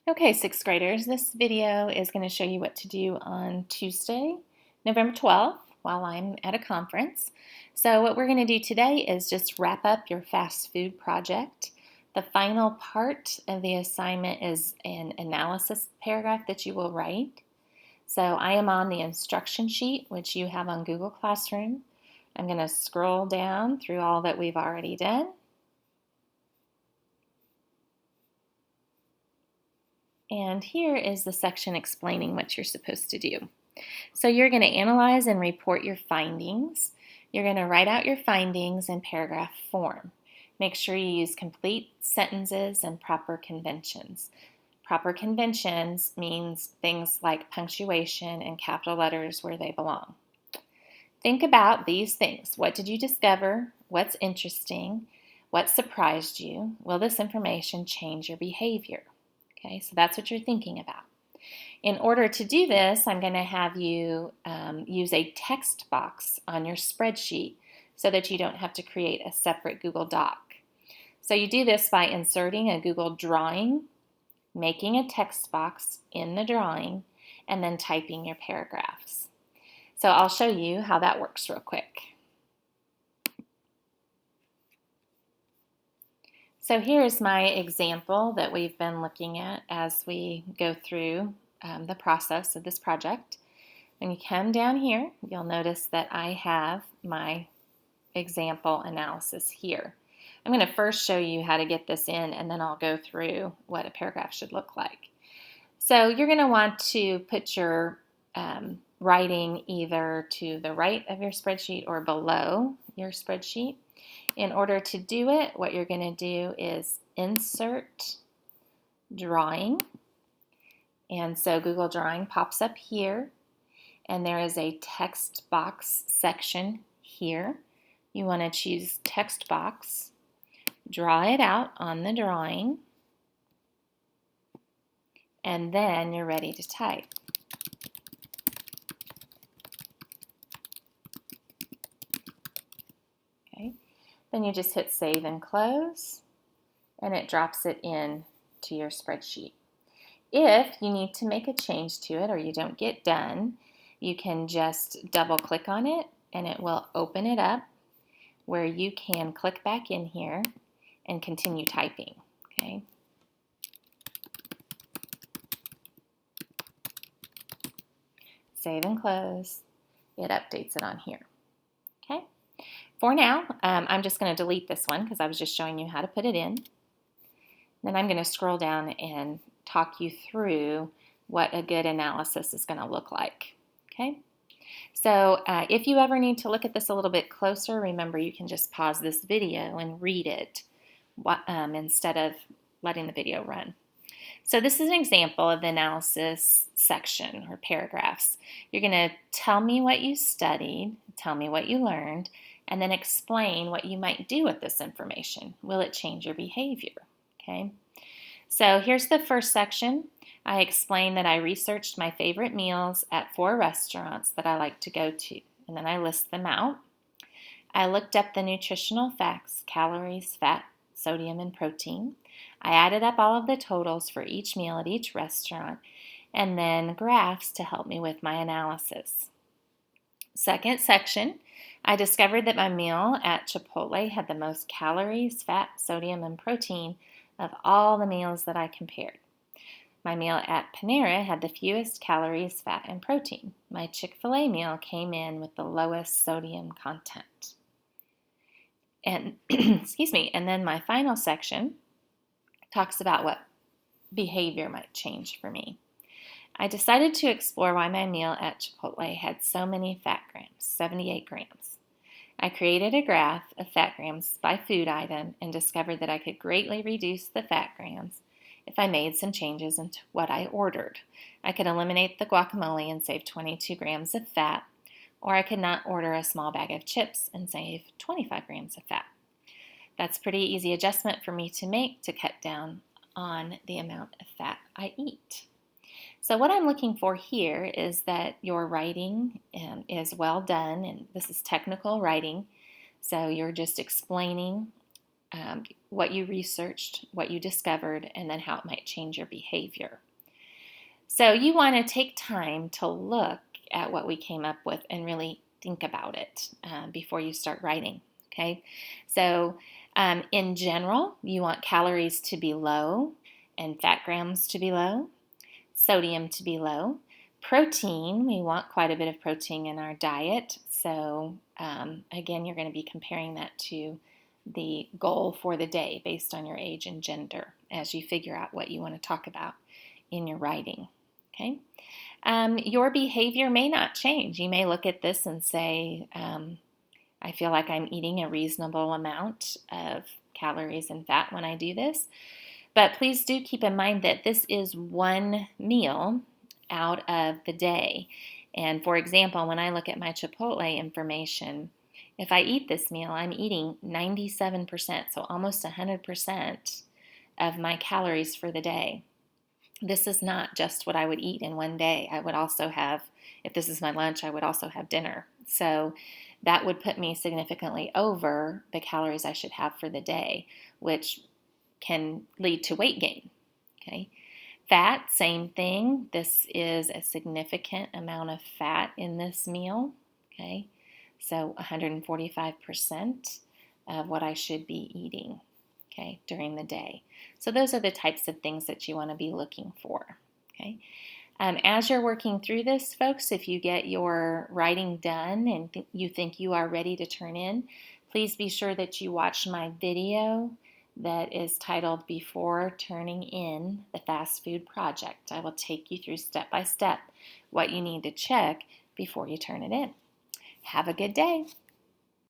Okay, sixth graders, this video is going to show you what to do on Tuesday, November 12th, while I'm at a conference. So what we're going to do today is just wrap up your fast food project. The final part of the assignment is an analysis paragraph that you will write. So I am on the instruction sheet, which you have on Google Classroom. I'm going to scroll down through all that we've already done. And here is the section explaining what you're supposed to do. So you're going to analyze and report your findings. You're going to write out your findings in paragraph form. Make sure you use complete sentences and proper conventions. Proper conventions means things like punctuation and capital letters where they belong. Think about these things. What did you discover? What's interesting? What surprised you? Will this information change your behavior? Okay, so that's what you're thinking about. In order to do this, I'm going to have you use a text box on your spreadsheet so that you don't have to create a separate Google Doc. So you do this by inserting a Google drawing, making a text box in the drawing, and then typing your paragraphs. So I'll show you how that works real quick. So here's my example that we've been looking at as we go through the process of this project. When you come down here, you'll notice that I have my example analysis here. I'm going to first show you how to get this in, and then I'll go through what a paragraph should look like. So you're going to want to put your writing either to the right of your spreadsheet or below your spreadsheet. In order to do it, what you're going to do is insert drawing. And so Google Drawing pops up here, and there is a text box section here. You want to choose text box, draw it out on the drawing, and then you're ready to type. Okay. Then you just hit save and close, and it drops it in to your spreadsheet. If you need to make a change to it or you don't get done, you can just double click on it and it will open it up where you can click back in here and continue typing. Okay. Save and close. It updates it on here. Okay. For now, I'm just going to delete this one because I was just showing you how to put it in. Then I'm going to scroll down and talk you through what a good analysis is going to look like. Okay. So if you ever need to look at this a little bit closer, remember you can just pause this video and read it instead of letting the video run. So this is an example of the analysis section or paragraphs. You're going to tell me what you studied, tell me what you learned, and then explain what you might do with this information. Will it change your behavior? Okay. So here's the first section. I explain that I researched my favorite meals at 4 restaurants that I like to go to, and then I list them out. I looked up the nutritional facts, calories, fat, sodium, and protein. I added up all of the totals for each meal at each restaurant, and then graphs to help me with my analysis. Second section, I discovered that my meal at Chipotle had the most calories, fat, sodium, and protein of all the meals that I compared. My meal at Panera had the fewest calories, fat, and protein. My Chick-fil-A meal came in with the lowest sodium content. And excuse me, and then my final section talks about what behavior might change for me. I decided to explore why my meal at Chipotle had so many fat grams, 78 grams. I created a graph of fat grams by food item and discovered that I could greatly reduce the fat grams if I made some changes into what I ordered. I could eliminate the guacamole and save 22 grams of fat, or I could not order a small bag of chips and save 25 grams of fat. That's a pretty easy adjustment for me to make to cut down on the amount of fat I eat. So what I'm looking for here is that your writing is well done, and this is technical writing. So you're just explaining what you researched, what you discovered, and then how it might change your behavior. So you want to take time to look at what we came up with and really think about it before you start writing. Okay, so in general, you want calories to be low and fat grams to be low, sodium to be low. Protein, we want quite a bit of protein in our diet. So again, you're going to be comparing that to the goal for the day based on your age and gender as you figure out what you want to talk about in your writing. Okay, your behavior may not change. You may look at this and say, I feel like I'm eating a reasonable amount of calories and fat when I do this. But please do keep in mind that this is one meal out of the day. And for example, when I look at my Chipotle information, if I eat this meal, I'm eating 97%, so almost 100% of my calories for the day. This is not just what I would eat in one day. I would also have, if this is my lunch, I would also have dinner. So that would put me significantly over the calories I should have for the day, which can lead to weight gain. Okay. Fat, same thing. This is a significant amount of fat in this meal. Okay. So 145% of what I should be eating, okay, during the day. So those are the types of things that you want to be looking for. Okay. As you're working through this, folks, if you get your writing done and you think you are ready to turn in, please be sure that you watch my video that is titled Before Turning In the Fast Food Project. I will take you through step by step what you need to check before you turn it in. Have a good day.